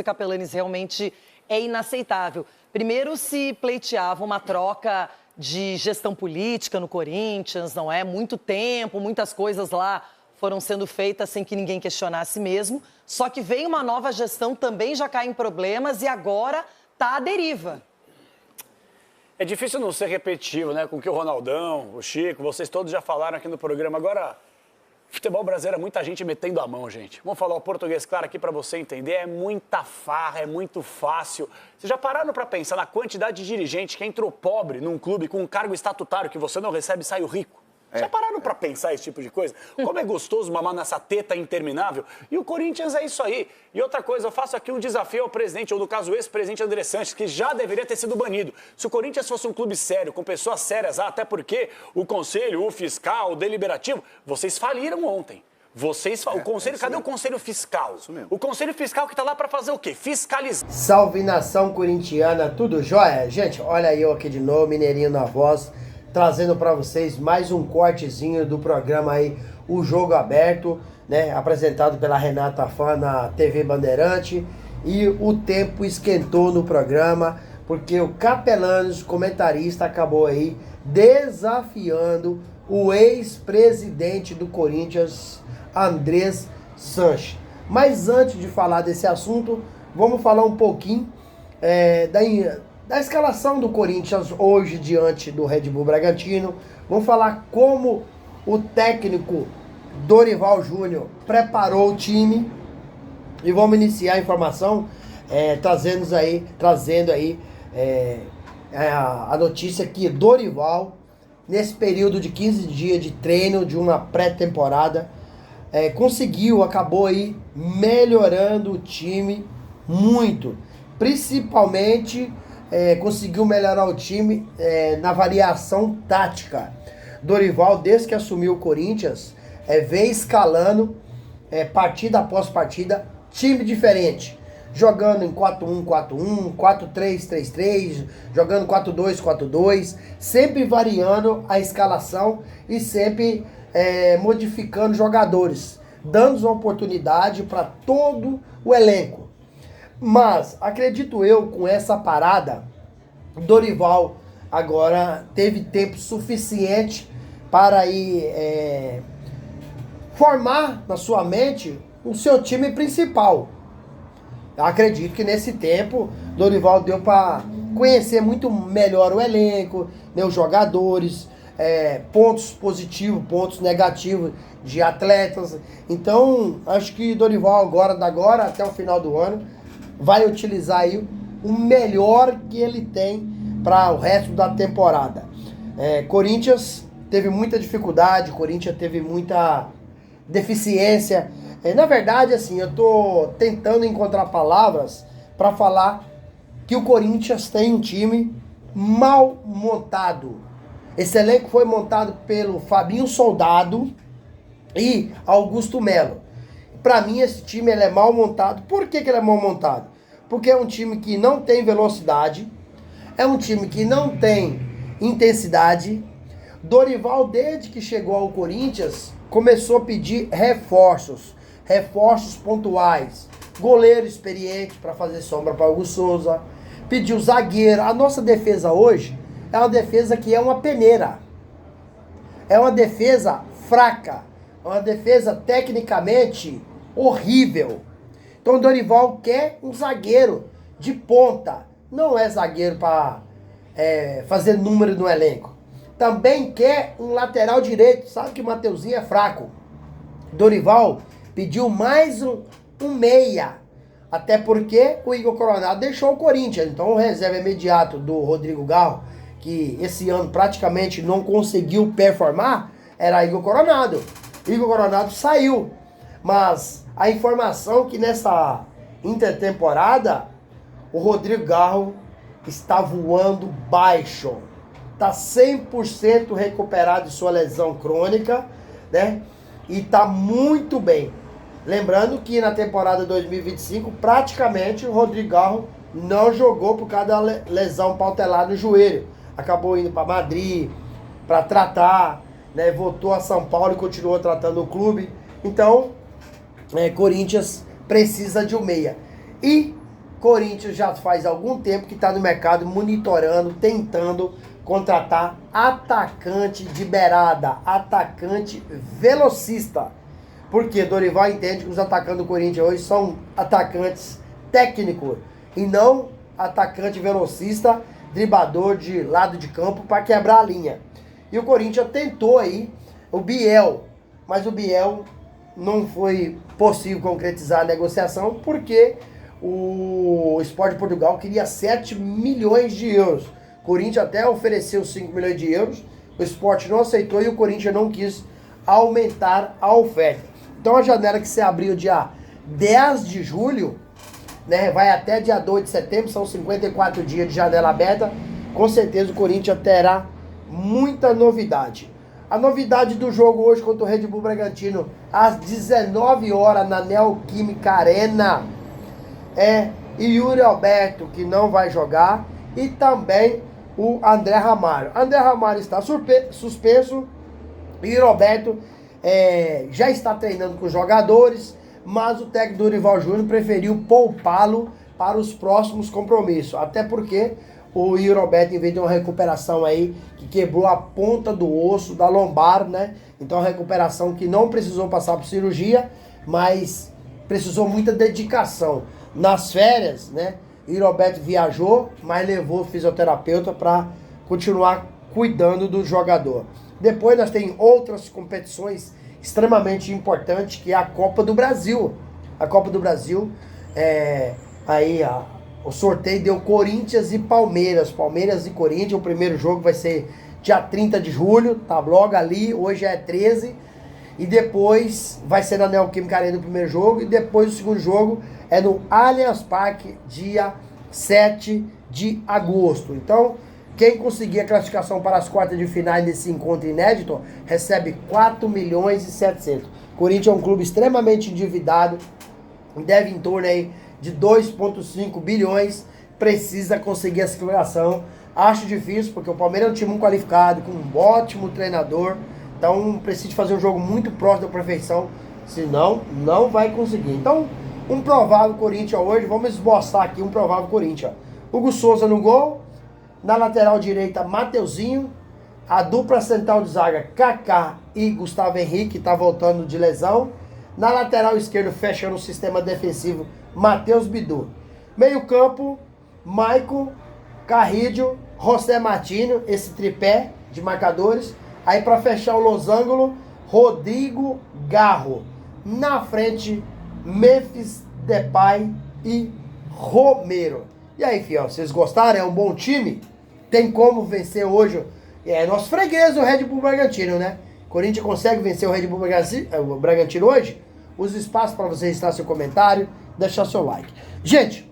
Capelanes realmente é inaceitável. Primeiro se pleiteava uma troca de gestão política no Corinthians, não é? Muito tempo, muitas coisas lá foram sendo feitas sem que ninguém questionasse mesmo. Só que vem uma nova gestão, também já cai em problemas e agora tá à deriva. É difícil não ser repetitivo, né? Com o que o Ronaldão, o Chico, vocês todos já falaram aqui no programa. Agora, futebol brasileiro é muita gente metendo a mão, gente. Vamos falar o português claro aqui para você entender. É muita farra, é muito fácil. Vocês já pararam para pensar na quantidade de dirigente que entrou pobre num clube com um cargo estatutário que você não recebe e saiu rico? Já pararam pra pensar esse tipo de coisa? Como é gostoso mamar nessa teta interminável? E o Corinthians é isso aí. E outra coisa, eu faço aqui um desafio ao presidente, ou no caso o ex-presidente André Sanches, que já deveria ter sido banido. Se o Corinthians fosse um clube sério, com pessoas sérias, até porque o conselho, o fiscal, o deliberativo, vocês faliram ontem. O conselho, cadê o conselho fiscal? Isso mesmo. O conselho fiscal que tá lá pra fazer o quê? Fiscalizar. Salve nação corintiana, tudo jóia? Gente, olha eu aqui de novo, Mineirinho na voz, trazendo para vocês mais um cortezinho do programa aí, O Jogo Aberto, né? Apresentado pela Renata Fã na TV Bandeirante. E o tempo esquentou no programa, porque o Capelanes, comentarista, acabou aí desafiando o ex-presidente do Corinthians, André Sanches. Mas antes de falar desse assunto, vamos falar um pouquinho da escalação do Corinthians hoje diante do Red Bull Bragantino. Vamos falar como o técnico Dorival Júnior preparou o time e vamos iniciar a informação trazendo aí a notícia que Dorival, nesse período de 15 dias de treino de uma pré-temporada, acabou aí melhorando o time muito, principalmente conseguiu melhorar o time na variação tática. Dorival, desde que assumiu o Corinthians, vem escalando partida após partida, time diferente, jogando em 4-1-4-1, 4-3-3-3, jogando 4-2-4-2, sempre variando a escalação e sempre modificando jogadores, dando uma oportunidade para todo o elenco. Mas, acredito eu, com essa parada, Dorival agora teve tempo suficiente para ir formar na sua mente o seu time principal. Eu acredito que nesse tempo, Dorival deu para conhecer muito melhor o elenco, né, os jogadores, pontos positivos, pontos negativos de atletas. Então, acho que Dorival agora até o final do ano, vai utilizar aí o melhor que ele tem para o resto da temporada. Corinthians teve muita dificuldade, Corinthians teve muita deficiência. Na verdade, assim, eu tô tentando encontrar palavras para falar que o Corinthians tem um time mal montado. Esse elenco foi montado pelo Fabinho Soldado e Augusto Melo. Para mim, esse time ele é mal montado. Por que ele é mal montado? Porque é um time que não tem velocidade, é um time que não tem intensidade. Dorival, desde que chegou ao Corinthians, começou a pedir reforços pontuais, goleiro experiente para fazer sombra para Hugo Souza, pediu zagueiro. A nossa defesa hoje é uma defesa que é uma peneira, é uma defesa fraca, é uma defesa tecnicamente horrível. Então o Dorival quer um zagueiro de ponta, não é zagueiro para fazer número no elenco. Também quer um lateral direito, sabe que o Mateuzinho é fraco. Dorival pediu mais um meia, até porque o Igor Coronado deixou o Corinthians. Então o reserva imediato do Rodrigo Garro, que esse ano praticamente não conseguiu performar, era Igor Coronado. Igor Coronado saiu, mas a informação que nessa intertemporada o Rodrigo Garro está voando baixo. Está 100% recuperado de sua lesão crônica, né? E está muito bem. Lembrando que na temporada 2025, praticamente o Rodrigo Garro não jogou por causa da lesão pautelar no joelho. Acabou indo para Madrid para tratar, né? Voltou a São Paulo e continuou tratando o clube. Então, Corinthians precisa de um meia. E Corinthians já faz algum tempo que está no mercado monitorando, tentando contratar atacante de beirada, atacante velocista. Porque Dorival entende que os atacantes do Corinthians hoje são atacantes técnicos e não atacante velocista, driblador de lado de campo para quebrar a linha. E o Corinthians tentou aí o Biel, mas o Biel não foi possível concretizar a negociação porque o Sport de Portugal queria 7 milhões de euros. O Corinthians até ofereceu 5 milhões de euros, o Sport não aceitou e o Corinthians não quis aumentar a oferta. Então a janela que se abriu dia 10 de julho, né, vai até dia 2 de setembro, são 54 dias de janela aberta, com certeza o Corinthians terá muita novidade. A novidade do jogo hoje contra o Red Bull Bragantino, às 19 horas na Neoquímica Arena, é Yuri Alberto, que não vai jogar, e também o André Ramalho. André Ramalho está suspenso, e Yuri Alberto já está treinando com os jogadores, mas o técnico Dorival Júnior preferiu poupá-lo para os próximos compromissos, até porque o Yuri Alberto, em vez de uma recuperação aí, que quebrou a ponta do osso da lombar, né? Então, a recuperação que não precisou passar por cirurgia, mas precisou muita dedicação. Nas férias, né? Yuri Alberto viajou, mas levou o fisioterapeuta para continuar cuidando do jogador. Depois nós temos outras competições extremamente importantes, que é a Copa do Brasil. A Copa do Brasil, o sorteio deu Corinthians e Palmeiras. Palmeiras e Corinthians, o primeiro jogo vai ser dia 30 de julho, tá logo ali, hoje é 13. E depois vai ser na Neoquímica Arena o primeiro jogo. E depois o segundo jogo é no Allianz Parque, dia 7 de agosto. Então, quem conseguir a classificação para as quartas de finais desse encontro inédito, recebe 4 milhões e 700. Corinthians é um clube extremamente endividado, deve em torno aí de 2,5 bilhões, precisa conseguir essa classificação. Acho difícil, porque o Palmeiras é um time muito qualificado, com um ótimo treinador, então precisa fazer um jogo muito próximo da perfeição, senão não vai conseguir. Então, um provável Corinthians hoje, vamos esboçar aqui um provável Corinthians. Hugo Souza no gol, na lateral direita Mateuzinho, a dupla central de zaga Kaká e Gustavo Henrique, que está voltando de lesão. Na lateral esquerda, fechando o sistema defensivo, Matheus Bidu. Meio campo, Maicon, Carrillo, José Martino, esse tripé de marcadores. Aí para fechar o losango, Rodrigo Garro. Na frente, Memphis Depay e Romero. E aí, fiel, vocês gostaram? É um bom time? Tem como vencer hoje? É nosso freguês, o Red Bull Bragantino, né? Corinthians consegue vencer o Red Bull Bragantino hoje? Os espaços para você registrar seu comentário, deixar seu like. Gente,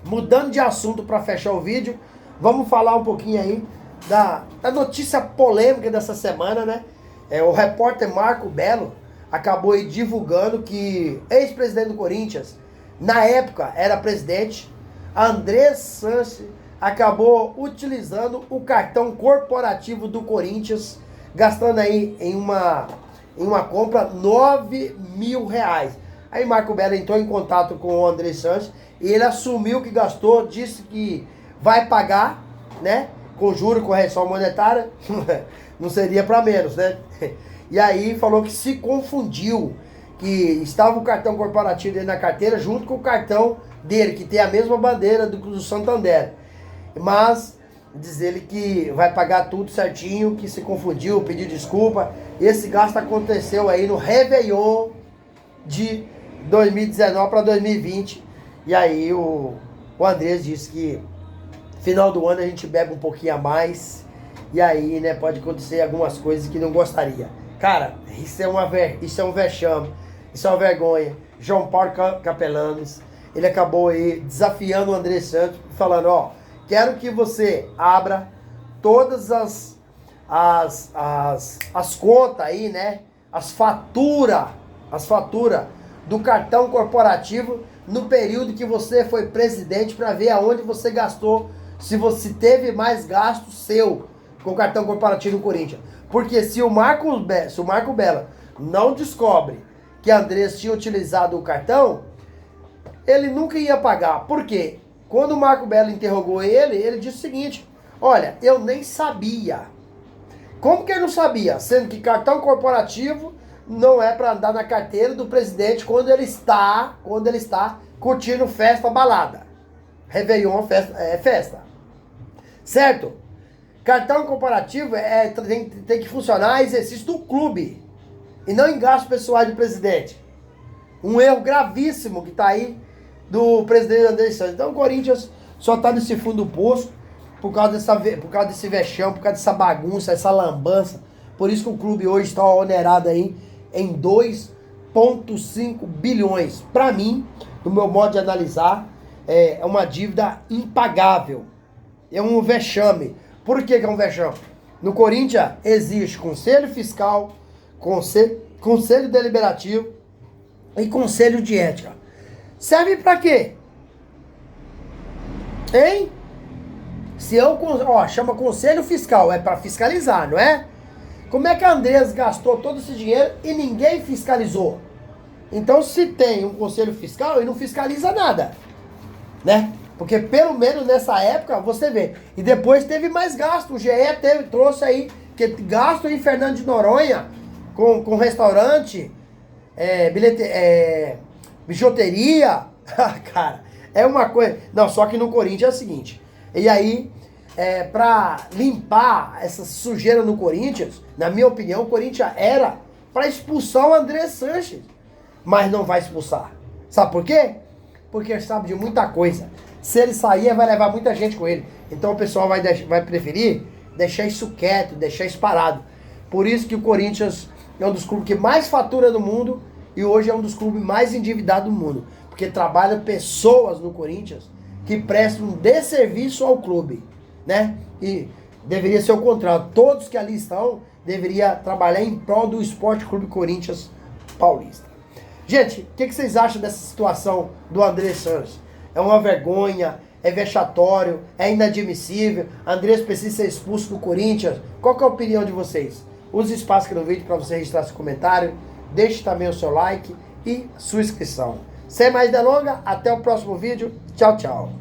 mudando de assunto para fechar o vídeo, vamos falar um pouquinho aí da notícia polêmica dessa semana, né? O repórter Marco Belo acabou aí divulgando que ex-presidente do Corinthians, na época era presidente, Andrés Sanches, acabou utilizando o cartão corporativo do Corinthians, gastando aí em uma compra R$9 mil. Aí Marco Belo entrou em contato com o Andrés Sanches e ele assumiu que gastou, disse que vai pagar, né? Com juro, correção monetária, não seria para menos, né? E aí falou que se confundiu, que estava o cartão corporativo dele na carteira junto com o cartão dele, que tem a mesma bandeira do Santander. Mas diz ele que vai pagar tudo certinho, que se confundiu, pediu desculpa. Esse gasto aconteceu aí no Réveillon de 2019 para 2020. E aí o Andrés disse que final do ano a gente bebe um pouquinho a mais. E aí, né, pode acontecer algumas coisas que não gostaria. Cara, isso é um vexame, isso é uma vergonha. João Paulo Capelanes, ele acabou aí desafiando o Andrés Sanches, falando, ó, quero que você abra todas as contas aí, né? As faturas do cartão corporativo no período que você foi presidente para ver aonde você gastou, se você teve mais gasto seu com o cartão corporativo do Corinthians. Porque se o Marco Belo não descobre que Andrés tinha utilizado o cartão, ele nunca ia pagar. Por quê? Quando o Marco Belo interrogou ele disse o seguinte: olha, eu nem sabia. Como que ele não sabia? Sendo que cartão corporativo não é para andar na carteira do presidente quando ele está curtindo festa, balada. Réveillon, festa. Certo? Cartão corporativo tem que funcionar exercício do clube e não em gasto pessoal do presidente. Um erro gravíssimo que está aí do presidente André Santos. Então o Corinthians só está nesse fundo do poço por causa desse vexame, por causa dessa bagunça, essa lambança. Por isso que o clube hoje está onerado aí em 2,5 bilhões. Para mim, no meu modo de analisar, é uma dívida impagável. É um vexame. Por que é um vexame? No Corinthians existe conselho fiscal, conselho deliberativo e conselho de ética. Serve para quê? Hein? Chama conselho fiscal, é para fiscalizar, não é? Como é que a Andrés gastou todo esse dinheiro e ninguém fiscalizou? Então, se tem um conselho fiscal, ele não fiscaliza nada, né? Porque pelo menos nessa época, você vê. E depois teve mais gasto. O GE trouxe aí, que gasto em Fernando de Noronha, com restaurante, bijuteria. Cara, é uma coisa... Não, só que no Corinthians é o seguinte. E aí, pra limpar essa sujeira no Corinthians, na minha opinião, o Corinthians era para expulsar o André Sanches. Mas não vai expulsar. Sabe por quê? Porque ele sabe de muita coisa. Se ele sair, vai levar muita gente com ele. Então o pessoal vai preferir deixar isso quieto, deixar isso parado. Por isso que o Corinthians é um dos clubes que mais fatura no mundo e hoje é um dos clubes mais endividados do mundo. Porque trabalham pessoas no Corinthians que prestam um desserviço ao clube, né? E deveria ser o contrário. Todos que ali estão deveriam trabalhar em prol do Esporte Clube Corinthians Paulista. Gente, o que vocês acham dessa situação do André Sanches? É uma vergonha, é vexatório, é inadmissível. Andrés precisa ser expulso do Corinthians. Qual que é a opinião de vocês? Use o espaço aqui no vídeo para você registrar seu comentário. Deixe também o seu like e sua inscrição. Sem mais delongas, até o próximo vídeo. Tchau, tchau.